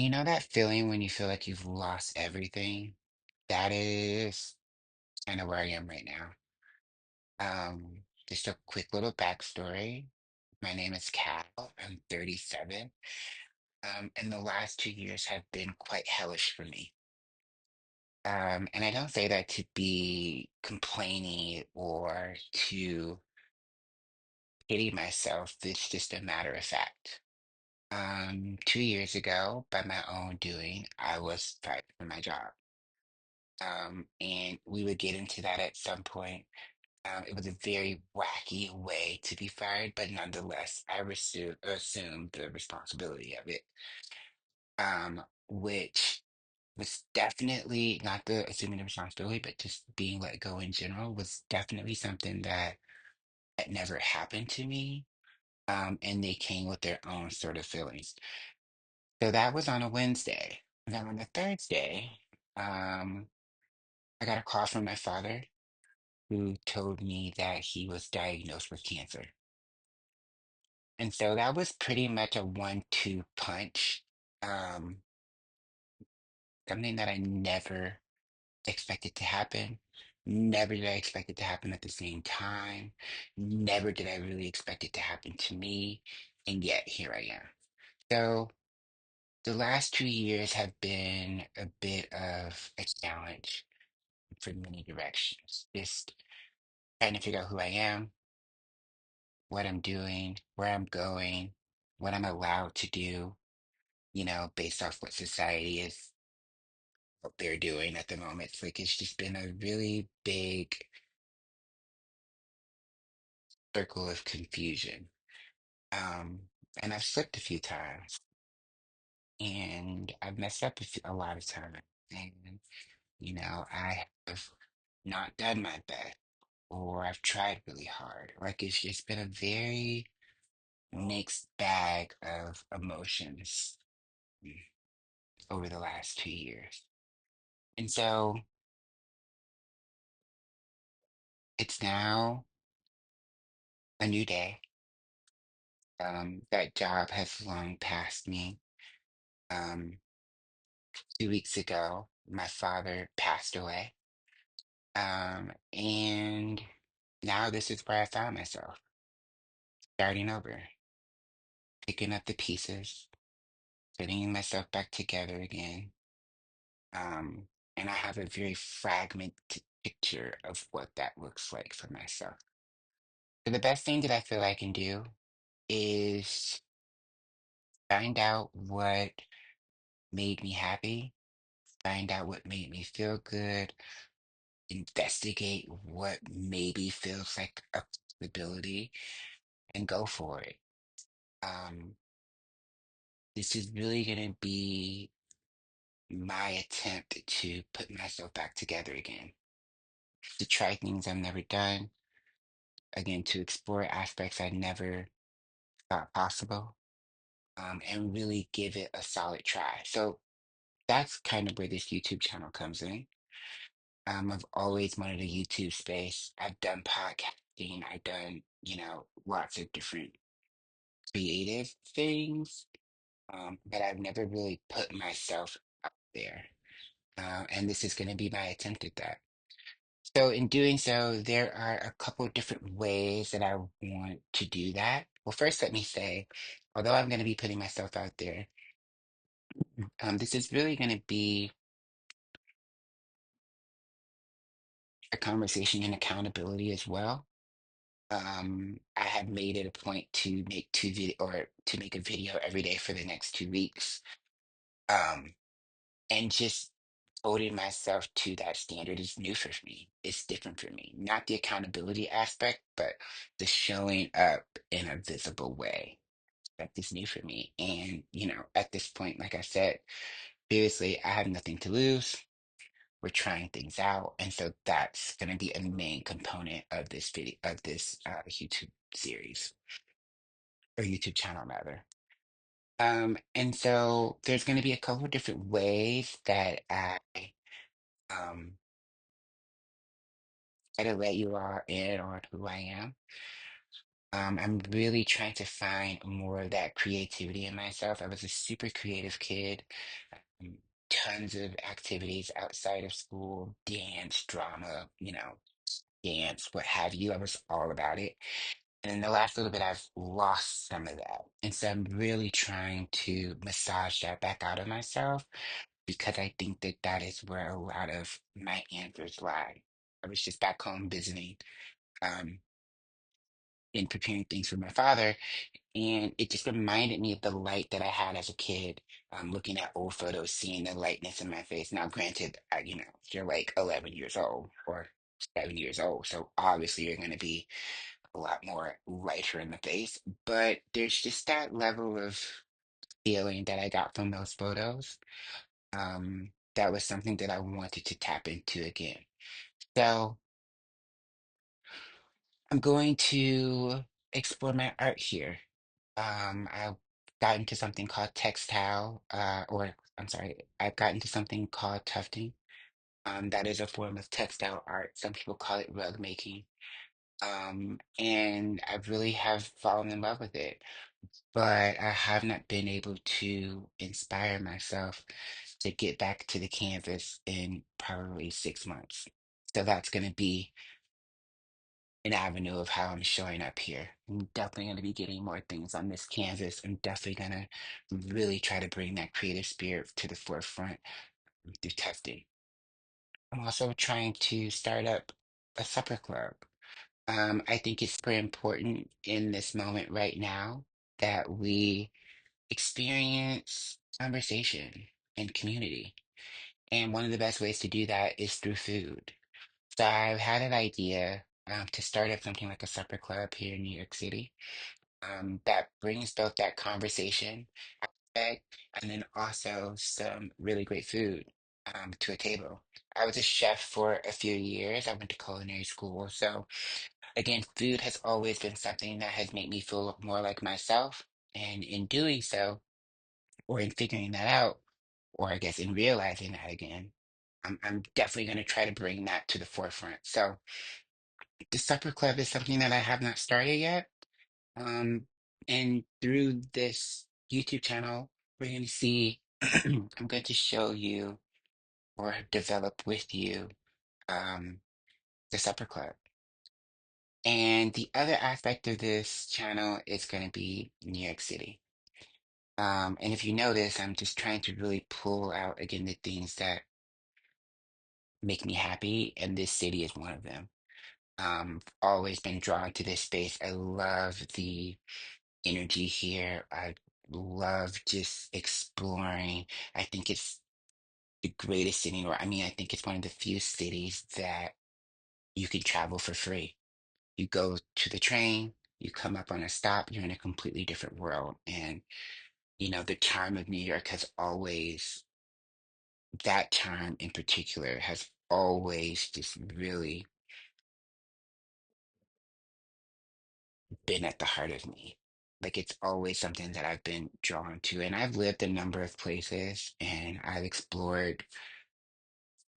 You know that feeling when you feel like you've lost everything? That is kind of where I am right now. Just a quick little backstory. My name is Cal. I'm 37. And the last 2 years have been quite hellish for me. And I don't say that to be complaining or to pity myself. It's just a matter of fact. 2 years ago, by my own doing, I was fired from my job. And we would get into that at some point. It was a very wacky way to be fired, but nonetheless, assumed the responsibility of it, which was definitely not the assuming the responsibility, but just being let go in general was definitely something that had never happened to me. And they came with their own sort of feelings. So that was on a Wednesday. Then on the Thursday, um, I got a call from my father who told me that he was diagnosed with cancer. And so that was pretty much a 1-2 punch. Um, Something that I never expected to happen. Never did I expect it to happen at the same time. Never did I really expect it to happen to me. And yet here I am. So the last 2 years have been a bit of a challenge for many directions. Just trying to figure out who I am, what I'm doing, where I'm going, what I'm allowed to do, based off what society is what they're doing at the moment. It's like it's just been a really big circle of confusion. Um, and I've slipped a few times and I've messed up a lot of times. And, I have not done my best or I've tried really hard. Like it's just been a very mixed bag of emotions mm, over the last 2 years. And so it's now a new day. That job has long passed me. Um, 2 weeks ago, my father passed away. And now this is where I found myself, starting over, picking up the pieces, putting myself back together again. Um, and I have a very fragmented picture of what that looks like for myself. So the best thing that I feel I can do is find out what made me happy, find out what made me feel good, investigate what maybe feels like a possibility, and go for it. Um, this is really going to be my attempt to put myself back together again, to try things I've never done, again, to explore aspects I never thought possible, and really give it a solid try. So that's kind of where this YouTube channel comes in. I've always wanted a YouTube space. I've done podcasting. I've done, lots of different creative things, but I've never really put myself out there. And this is going to be my attempt at that. So, in doing so, there are a couple of different ways that I want to do that. Well, first, let me say, although I'm going to be putting myself out there, this is really going to be a conversation and accountability as well. I have made it a point to make two video or to make a video every day for the next 2 weeks. Um, and just holding myself to that standard is new for me. It's different for me. Not the accountability aspect, but the showing up in a visible way. That is new for me. And, at this point, like I said, seriously, I have nothing to lose. We're trying things out. And so that's going to be a main component of this video, of this YouTube series or YouTube channel rather. And so there's going to be a couple of different ways that I um, try to let you all in on who I am. I'm really trying to find more of that creativity in myself. I was a super creative kid. um, Tons of activities outside of school, dance, drama, dance, what have you. I was all about it. And in the last little bit, I've lost some of that. And so I'm really trying to massage that back out of myself because I think that that is where a lot of my answers lie. I was just back home visiting um, and preparing things for my father. And it just reminded me of the light that I had as a kid, looking at old photos, seeing the lightness in my face. Now, granted, you're like 11 years old or 7 years old. So obviously you're going to be a lot more lighter in the face. But there's just that level of feeling that I got from those photos. That was something that I wanted to tap into again. So I'm going to explore my art here. I've gotten to something called textile, or I'm sorry, I've gotten to something called tufting. That is a form of textile art. Some people call it rug making. And I really have fallen in love with it, but I have not been able to inspire myself to get back to the canvas in probably 6 months. So that's going to be an avenue of how I'm showing up here. I'm definitely going to be getting more things on this canvas. I'm definitely going to really try to bring that creative spirit to the forefront through testing. I'm also trying to start up a supper club. I think it's super important in this moment right now that we experience conversation and community. And one of the best ways to do that is through food. So I've had an idea to start up something like a supper club here in New York City, that brings both that conversation aspect and then also some really great food to a table. I was a chef for a few years. I went to culinary school. So again, food has always been something that has made me feel more like myself. And in doing so, or in figuring that out, or I guess in realizing that again, I'm definitely going to try to bring that to the forefront. So the supper club is something that I have not started yet. Um, and through this YouTube channel, we're going to see, I'm going to show you or develop with you um, the supper club. And the other aspect of this channel is going to be New York City. And if you notice, I'm just trying to really pull out again the things that make me happy, and this city is one of them. Always been drawn to this space. I love the energy here. I love just exploring. I think it's the greatest city, or I mean, I think it's one of the few cities that you can travel for free. You go to the train, you come up on a stop, you're in a completely different world. And, the charm of New York has always, that charm in particular, has always just really been at the heart of me. Like it's always something that I've been drawn to. And I've lived a number of places and I've explored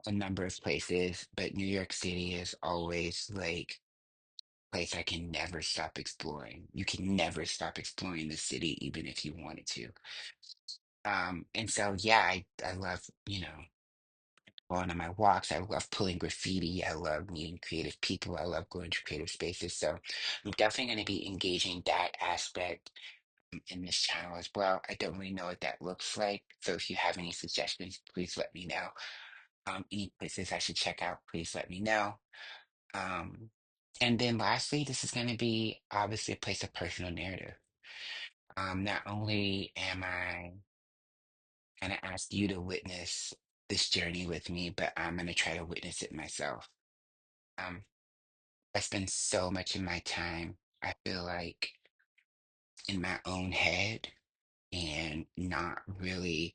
a number of places, but New York City is always like a place I can never stop exploring. You can never stop exploring the city, even if you wanted to. And so yeah, I love, going on my walks. I love pulling graffiti. I love meeting creative people. I love going to creative spaces. So I'm definitely going to be engaging that aspect in this channel as well. I don't really know what that looks like. So if you have any suggestions, please let me know. Any places I should check out, please let me know. Um, and then lastly, this is going to be obviously a place of personal narrative. Not only am I going to ask you to witness this journey with me, but I'm going to try to witness it myself. Um, I spend so much of my time, I feel like, in my own head and not really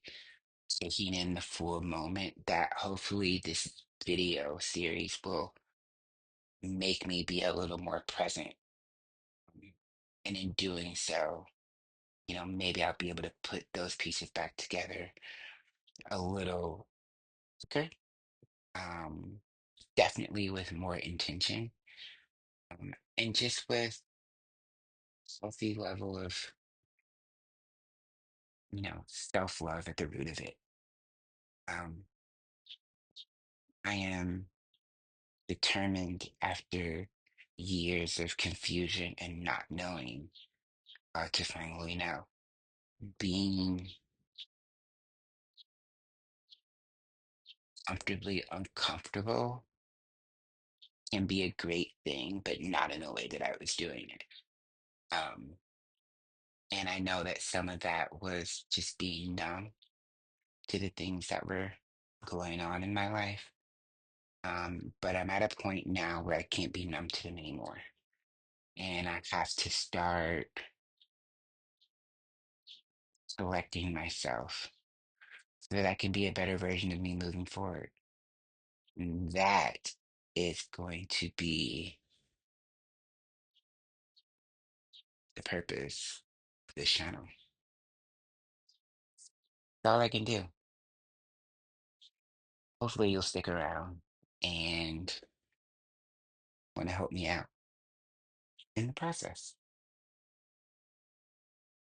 taking in the full moment that hopefully this video series will make me be a little more present. Um, And in doing so, maybe I'll be able to put those pieces back together a little quicker, um, definitely with more intention, and just with healthy level of, self-love at the root of it. Um, I am determined after years of confusion and not knowing to finally know. Being comfortably uncomfortable can be a great thing, but not in the way that I was doing it. Um, and I know that some of that was just being numb to the things that were going on in my life. But I'm at a point now where I can't be numb to them anymore. And I have to start selecting myself so that I can be a better version of me moving forward. And that is going to be the purpose of this channel. That's all I can do. Hopefully, you'll stick around and want to help me out in the process.